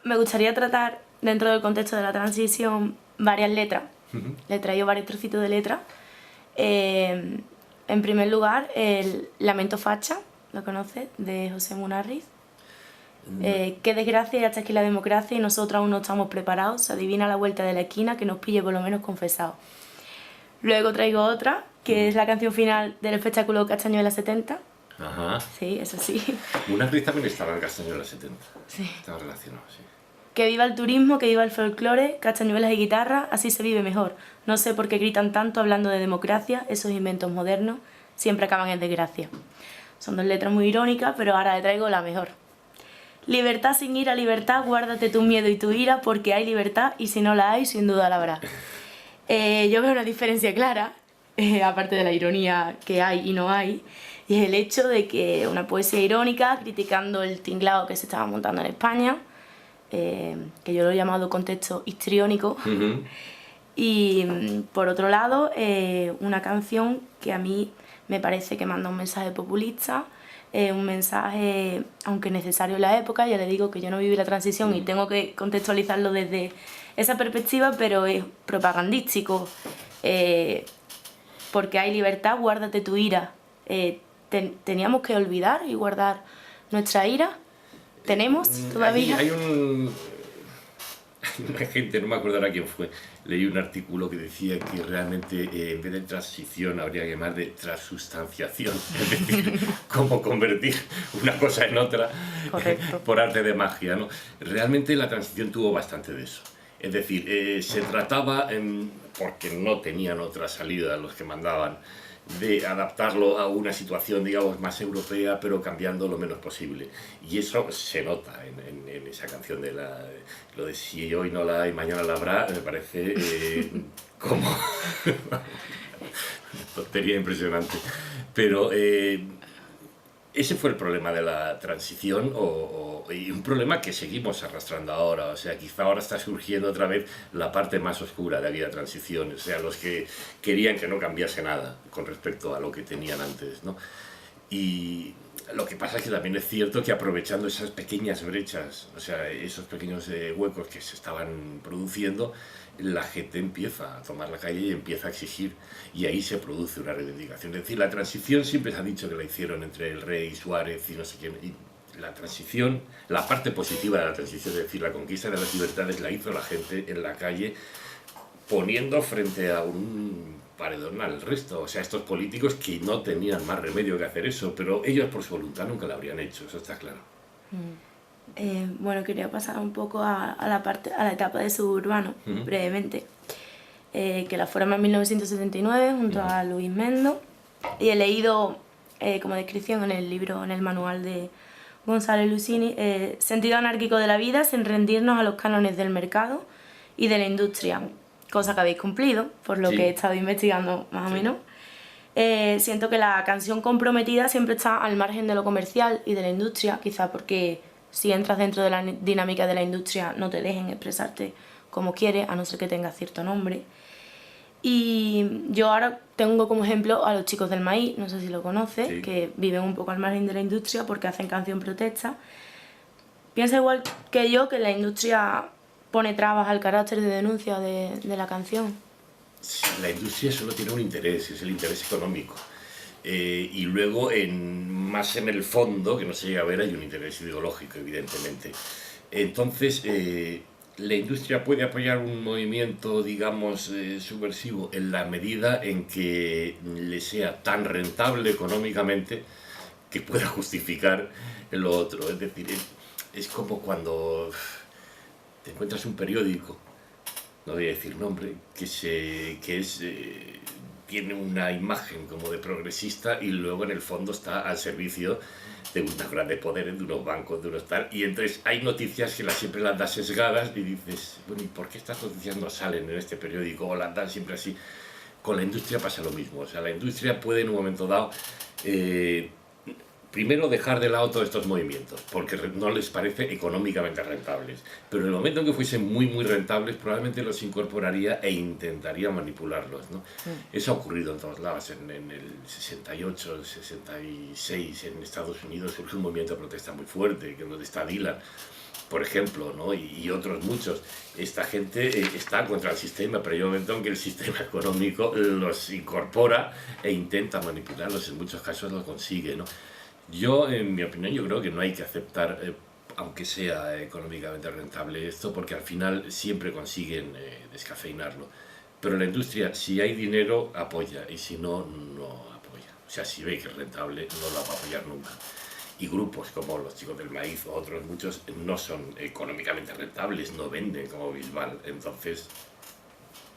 me gustaría tratar, dentro del contexto de la transición, varias letras. Le he traído varios trocitos de letras. En primer lugar, el Lamento Facha, ¿lo conoces? De José Munarriz. Qué desgracia, ya está aquí la democracia y nosotros aún no estamos preparados. Se adivina la vuelta de la esquina que nos pille por lo menos confesados. Luego traigo otra, que es la canción final del espectáculo Castañuela 70. Ajá. Sí, eso sí. Munarriz también estaba en Castañuela 70. Sí. Estaba relacionado, sí. Que viva el turismo, que viva el folclore, castañuelas y guitarra, así se vive mejor. No sé por qué gritan tanto hablando de democracia, esos inventos modernos siempre acaban en desgracia. Son dos letras muy irónicas, pero ahora le traigo la mejor. Libertad sin ira, libertad, guárdate tu miedo y tu ira, porque hay libertad y si no la hay, sin duda la habrá. Yo veo una diferencia clara, aparte de la ironía que hay y no hay, y es el hecho de que una poesía irónica, criticando el tinglado que se estaba montando en España, que yo lo he llamado contexto histriónico, y por otro lado, una canción que a mí me parece que manda un mensaje populista, un mensaje, aunque necesario en la época. Ya le digo que yo no viví la transición y tengo que contextualizarlo desde esa perspectiva, pero es propagandístico, porque hay libertad, guárdate tu ira. ¿Teníamos que olvidar y guardar nuestra ira? ¿Tenemos todavía? Hay una gente, no me acuerdo ahora quién fue, leí un artículo que decía que realmente en vez de transición habría que llamar de transustanciación, es decir, cómo convertir una cosa en otra. Correcto. Por arte de magia, ¿no? Realmente la transición tuvo bastante de eso. Es decir, se trataba, porque no tenían otra salida los que mandaban, de adaptarlo a una situación, digamos, más europea, pero cambiando lo menos posible. Y eso se nota en esa canción de lo de si hoy no la hay, mañana la habrá, me parece como una tontería impresionante. Pero ese fue el problema de la transición y un problema que seguimos arrastrando ahora. O sea, quizá ahora está surgiendo otra vez la parte más oscura de aquella transición. O sea, los que querían que no cambiase nada con respecto a lo que tenían antes, ¿no? Y lo que pasa es que también es cierto que aprovechando esas pequeñas brechas, o sea, esos pequeños huecos que se estaban produciendo, la gente empieza a tomar la calle y empieza a exigir, y ahí se produce una reivindicación. Es decir, la transición siempre se ha dicho que la hicieron entre el rey Suárez y no sé quién, y la transición, la parte positiva de la transición, es decir, la conquista de las libertades la hizo la gente en la calle, poniendo frente a un paredón al resto, o sea, estos políticos que no tenían más remedio que hacer eso, pero ellos por su voluntad nunca lo habrían hecho, eso está claro. Bueno, quería pasar un poco a la etapa de suburbano, brevemente, que la forma en 1979 junto a Luis Mendo, y he leído como descripción en el libro, en el manual de Gonzalo Lucini, sentido anárquico de la vida sin rendirnos a los cánones del mercado y de la industria, cosa que habéis cumplido, por lo que he estado investigando más o menos. Siento que la canción comprometida siempre está al margen de lo comercial y de la industria, quizá porque si entras dentro de la dinámica de la industria no te dejen expresarte como quieres, a no ser que tengas cierto nombre. Y yo ahora tengo como ejemplo a los Chicos del Maíz, no sé si lo conoces, que viven un poco al margen de la industria porque hacen canción protesta. Piensa igual que yo que la industria pone trabas al carácter de denuncia de la canción. La industria solo tiene un interés, es el interés económico. Y luego, más en el fondo, que no se llega a ver, hay un interés ideológico, evidentemente. Entonces, la industria puede apoyar un movimiento, digamos, subversivo en la medida en que le sea tan rentable económicamente que pueda justificar lo otro. Es decir, es como cuando te encuentras un periódico, no voy a decir nombre, tiene una imagen como de progresista y luego en el fondo está al servicio de unos grandes poderes, de unos bancos, de unos tal, y entonces hay noticias que siempre las dan sesgadas y dices, bueno, ¿y por qué estas noticias no salen en este periódico o las dan siempre así? Con la industria pasa lo mismo, o sea, la industria puede en un momento dado primero dejar de lado todos estos movimientos, porque no les parece económicamente rentables. Pero en el momento en que fuesen muy, muy rentables, probablemente los incorporaría e intentaría manipularlos, ¿no? Eso ha ocurrido en todos lados. En el 68, el 66, en Estados Unidos surgió un movimiento de protesta muy fuerte, que es donde está Dylan. por ejemplo, ¿no? Y otros muchos. Esta gente está contra el sistema, pero hay un momento en que el sistema económico los incorpora e intenta manipularlos, en muchos casos lo consigue, ¿no? Yo, en mi opinión, yo creo que no hay que aceptar, aunque sea económicamente rentable esto, porque al final siempre consiguen descafeinarlo. Pero la industria, si hay dinero, apoya, y si no, no apoya. O sea, si ve que es rentable, no lo va a apoyar nunca. Y grupos como los Chicos del Maíz o otros muchos no son económicamente rentables, no venden como Bisbal. Entonces,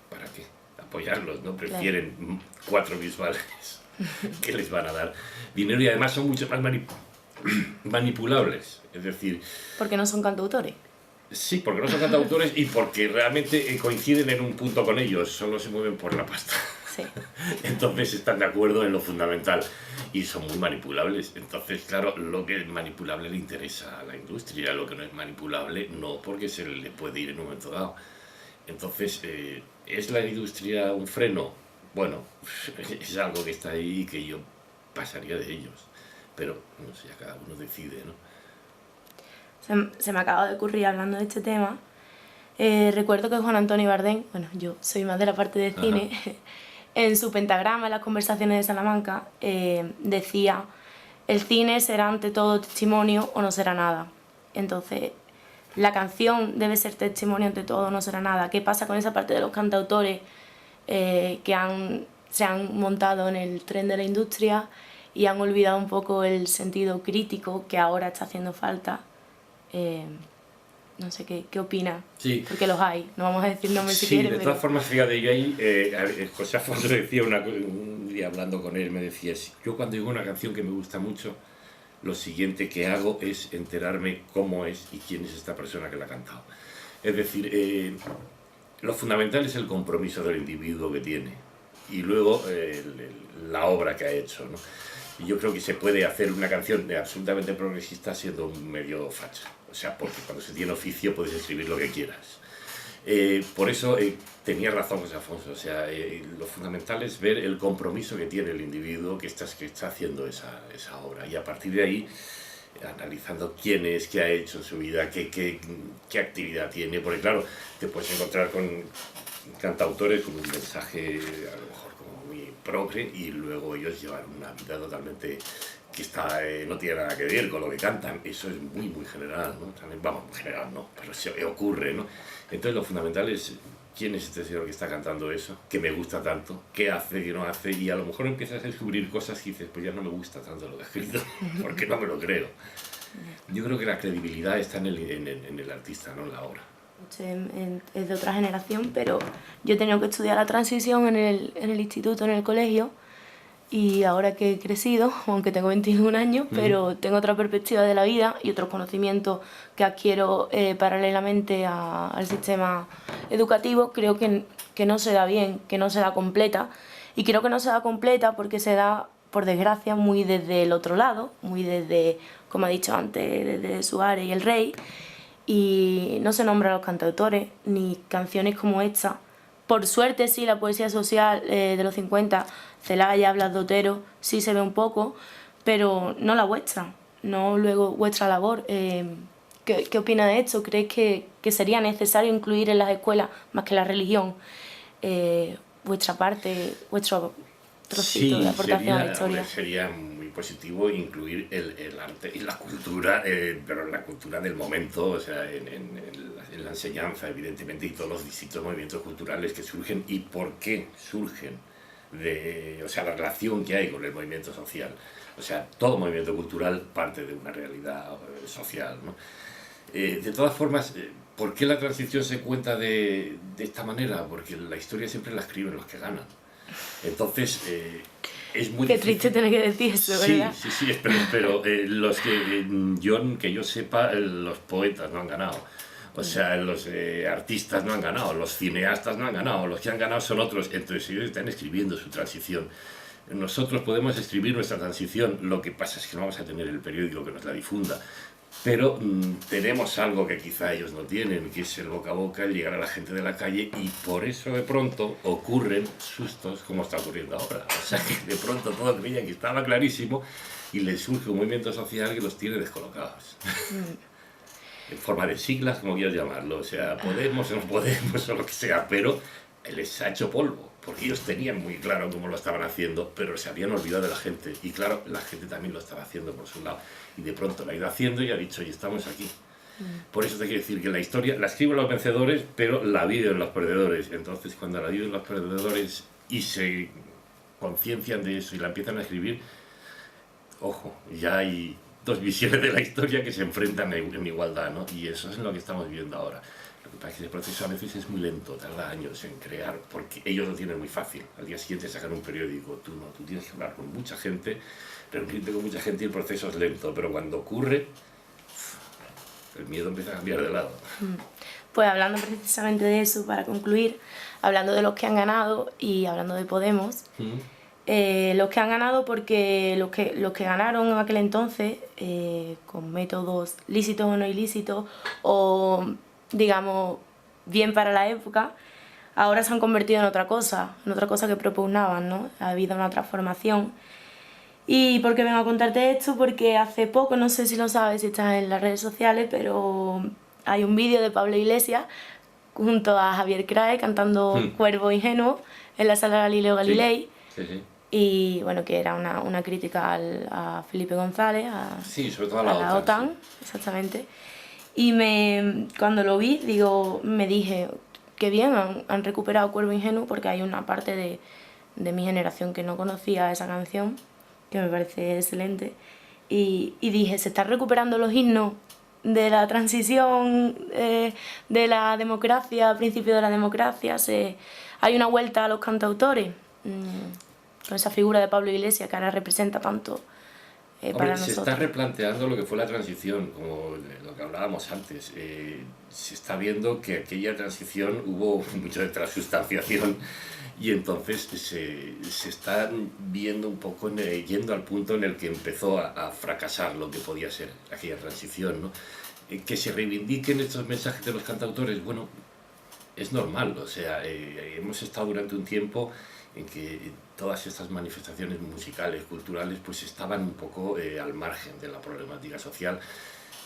¿para qué apoyarlos? ¿No? Prefieren 4 Bisbales que les van a dar dinero, y además son mucho más manipulables. Es decir... Porque no son cantautores. Sí, porque no son cantautores y porque realmente coinciden en un punto con ellos, solo se mueven por la pasta. Sí. Entonces están de acuerdo en lo fundamental y son muy manipulables. Entonces, claro, lo que es manipulable le interesa a la industria, lo que no es manipulable no, porque se le puede ir en un momento dado. Entonces, ¿es la industria un freno? Bueno, es algo que está ahí y que yo pasaría de ellos. Pero, no sé, ya cada uno decide, ¿no? Se me acaba de ocurrir hablando de este tema. Recuerdo que Juan Antonio Bardén, bueno, yo soy más de la parte de cine, en su pentagrama, en las conversaciones de Salamanca, decía: el cine será ante todo testimonio o no será nada. Entonces, la canción debe ser testimonio ante todo o no será nada. ¿Qué pasa con esa parte de los cantautores que se han montado en el tren de la industria y han olvidado un poco el sentido crítico que ahora está haciendo falta? No sé, ¿qué opina? Sí. Porque los hay, no vamos a decir nombres si sí, quieres. De todas formas, fíjate, yo ahí, José Afonso decía un día hablando con él, me decía: yo cuando digo una canción que me gusta mucho, lo siguiente que hago es enterarme cómo es y quién es esta persona que la ha cantado. Es decir, lo fundamental es el compromiso del individuo que tiene y luego la obra que ha hecho, ¿no? Y yo creo que se puede hacer una canción absolutamente progresista siendo un medio facha. O sea, porque cuando se tiene oficio puedes escribir lo que quieras. Por eso tenía razón José Afonso. O sea, lo fundamental es ver el compromiso que tiene el individuo que está haciendo esa obra. Y a partir de ahí, analizando quién es, qué ha hecho en su vida, qué actividad tiene. Porque claro, te puedes encontrar con cantautores con un mensaje a lo mejor como muy progre y luego ellos llevan una vida totalmente que no tiene nada que ver con lo que cantan. Eso es muy, muy general, ¿no? También, vamos, general no, pero se ocurre, ¿no? Entonces lo fundamental es quién es este señor que está cantando eso, que me gusta tanto, qué hace, qué no hace, y a lo mejor empiezas a descubrir cosas y dices: pues ya no me gusta tanto lo que ha escrito, porque no me lo creo. Yo creo que la credibilidad está en el artista, no en la obra. Es de otra generación, pero yo he tenido que estudiar la transición en el instituto, en el colegio, y ahora que he crecido, aunque tengo 21 años, pero tengo otra perspectiva de la vida y otros conocimientos que adquiero paralelamente al sistema educativo, creo que no se da bien, que no se da completa, y creo que no se da completa porque se da, por desgracia, muy desde el otro lado, muy desde, como ha dicho antes, desde Suárez y el Rey, y no se nombra a los cantautores, ni canciones como esta. Por suerte sí, la poesía social de los 50, Celaya, Blas de Otero, sí se ve un poco, pero no la vuestra, no luego vuestra labor. ¿Qué opina de esto? ¿Crees que sería necesario incluir en las escuelas, más que la religión, vuestra parte, vuestro trocito de aportación a la historia? Sería muy positivo incluir el arte y la cultura, pero la cultura del momento, o sea, en la enseñanza, evidentemente, y todos los distintos movimientos culturales que surgen y por qué surgen, o sea, la relación que hay con el movimiento social. O sea, todo movimiento cultural parte de una realidad social, ¿no? De todas formas, ¿por qué la transición se cuenta de esta manera? Porque la historia siempre la escriben los que ganan. Entonces, es muy Qué difícil. triste tener que decir eso, ¿verdad? Sí, pero los que yo sepa, los poetas no han ganado. O sea, los artistas no han ganado, los cineastas no han ganado, los que han ganado son otros. Entonces ellos están escribiendo su transición. Nosotros podemos escribir nuestra transición, lo que pasa es que no vamos a tener el periódico que nos la difunda. Pero tenemos algo que quizá ellos no tienen, que es el boca a boca, el llegar a la gente de la calle, y por eso de pronto ocurren sustos como está ocurriendo ahora. O sea, que de pronto todo creían que estaba clarísimo y les surge un movimiento social que los tiene descolocados. en forma de siglas, como quieras llamarlo, o sea, Podemos o no Podemos o lo que sea, pero les ha hecho polvo, porque ellos tenían muy claro cómo lo estaban haciendo, pero se habían olvidado de la gente, y claro, la gente también lo estaba haciendo por su lado, y de pronto la ha ido haciendo y ha dicho, y estamos aquí. Por eso te quiero decir que la historia la escriben los vencedores, pero la viven los perdedores. Entonces, cuando la viven los perdedores y se conciencian de eso y la empiezan a escribir, ojo, ya hay dos visiones de la historia que se enfrentan en igualdad, ¿no? Y eso es lo que estamos viviendo ahora. Lo que pasa es que el proceso a veces es muy lento, tarda años en crear, porque ellos lo tienen muy fácil. Al día siguiente sacan un periódico, tú no, tú tienes que hablar con mucha gente, reunirte con mucha gente y el proceso es lento, pero cuando ocurre, el miedo empieza a cambiar de lado. Pues hablando precisamente de eso, para concluir, hablando de los que han ganado y hablando de Podemos, los que han ganado porque los que ganaron en aquel entonces, con métodos lícitos o no ilícitos, o digamos bien para la época, ahora se han convertido en otra cosa que propugnaban, ¿no? Ha habido una transformación. ¿Y por qué vengo a contarte esto? Porque hace poco, no sé si lo sabes, si estás en las redes sociales, pero hay un vídeo de Pablo Iglesias junto a Javier Crae cantando Cuervo Ingenuo en la sala Galileo Galilei. Sí, sí. Y bueno, que era una crítica a Felipe González, sí, sobre todo a la OTAN, sí. Exactamente. Y cuando lo vi, me dije, qué bien, han recuperado Cuervo Ingenuo, porque hay una parte de mi generación que no conocía esa canción, que me parece excelente, y dije, se están recuperando los himnos de la transición, de la democracia, principio de la democracia, hay una vuelta a los cantautores, con esa figura de Pablo Iglesias que ahora representa tanto para nosotros. Se está replanteando lo que fue la transición, como lo que hablábamos antes. Se está viendo que aquella transición hubo mucho de transustanciación y entonces se está viendo un poco, yendo al punto en el que empezó a fracasar lo que podía ser aquella transición, ¿no? Que se reivindiquen estos mensajes de los cantautores, bueno, es normal, o sea, hemos estado durante un tiempo en que todas estas manifestaciones musicales, culturales, pues estaban un poco al margen de la problemática social.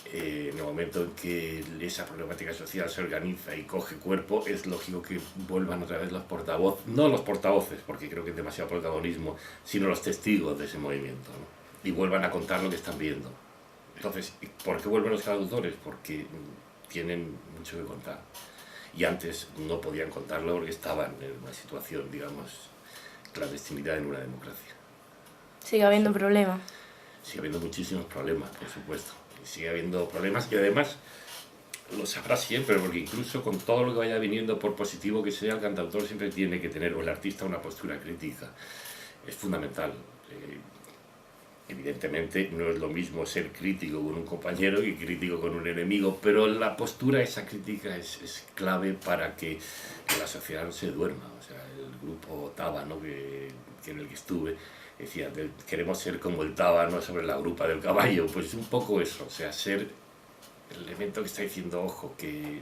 En el momento en que esa problemática social se organiza y coge cuerpo, es lógico que vuelvan otra vez los portavoces, no los portavoces, porque creo que es demasiado protagonismo, sino los testigos de ese movimiento, ¿no? Y vuelvan a contar lo que están viendo. Entonces, ¿por qué vuelven los cantautores? Porque tienen mucho que contar. Y antes no podían contarlo porque estaban en una situación, digamos, clandestinidad en una democracia. Sigue habiendo problemas. Sigue habiendo muchísimos problemas, por supuesto. Sigue habiendo problemas y además lo sabrá siempre, porque incluso con todo lo que vaya viniendo, por positivo que sea, el cantautor siempre tiene que tener, o el artista, una postura crítica. Es fundamental. Evidentemente no es lo mismo ser crítico con un compañero que crítico con un enemigo, pero la postura, esa crítica es clave para que la sociedad no se duerma. O sea, el grupo Tábano, en el que estuve, decía, queremos ser como el tábano sobre la grupa del caballo, pues un poco eso, o sea, ser el elemento que está diciendo, ojo, que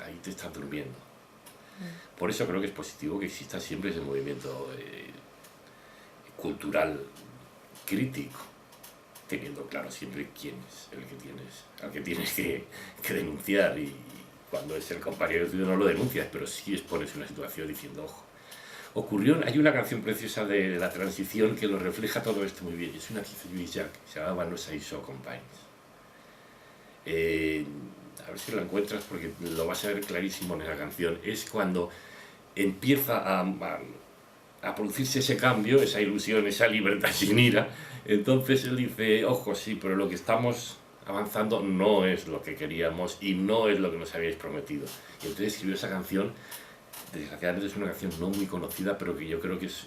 ahí te estás durmiendo. Por eso creo que es positivo que exista siempre ese movimiento cultural crítico, teniendo claro siempre quién es el que al que tienes que denunciar, y cuando es el compañero tuyo no lo denuncias, pero sí expones una situación diciendo, ojo. Hay una canción preciosa de la transición que lo refleja todo esto muy bien, es una que hizo Lluís Llach, se llamaba No s'hi so companys. A ver si la encuentras porque lo vas a ver clarísimo en la canción. Es cuando empieza a producirse ese cambio, esa ilusión, esa libertad sin ira. Entonces él dice, ojo, sí, pero lo que estamos avanzando no es lo que queríamos y no es lo que nos habíais prometido. Y entonces escribió esa canción. Desgraciadamente es una canción no muy conocida, pero que yo creo que es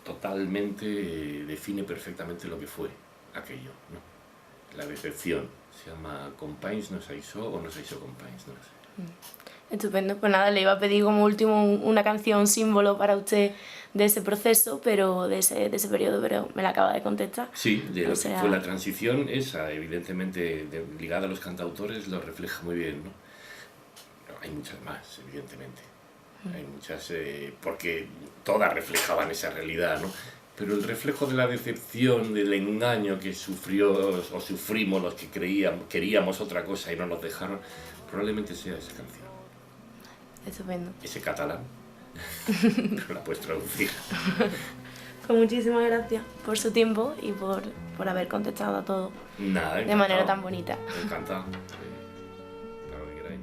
totalmente, define perfectamente lo que fue aquello, ¿no? La decepción. Se llama Companys no s'hi so o No s'hi so Companys, no lo sé. Estupendo, pues nada, le iba a pedir como último una canción símbolo para usted de ese proceso, pero de ese periodo, pero me la acaba de contestar. Sí, de lo que fue la transición, esa evidentemente ligada a los cantautores lo refleja muy bien, ¿no? Pero hay muchas más, evidentemente. Hay muchas, porque todas reflejaban esa realidad, ¿no? pero el reflejo de la decepción, del engaño que sufrió o sufrimos los que queríamos otra cosa y no nos dejaron, probablemente sea esa canción. Estupendo. Ese catalán, pero la puedes traducir. Pues muchísimas gracias por su tiempo y por haber contestado a todo Nada, de manera tan bonita. Encantado. Claro que queráis.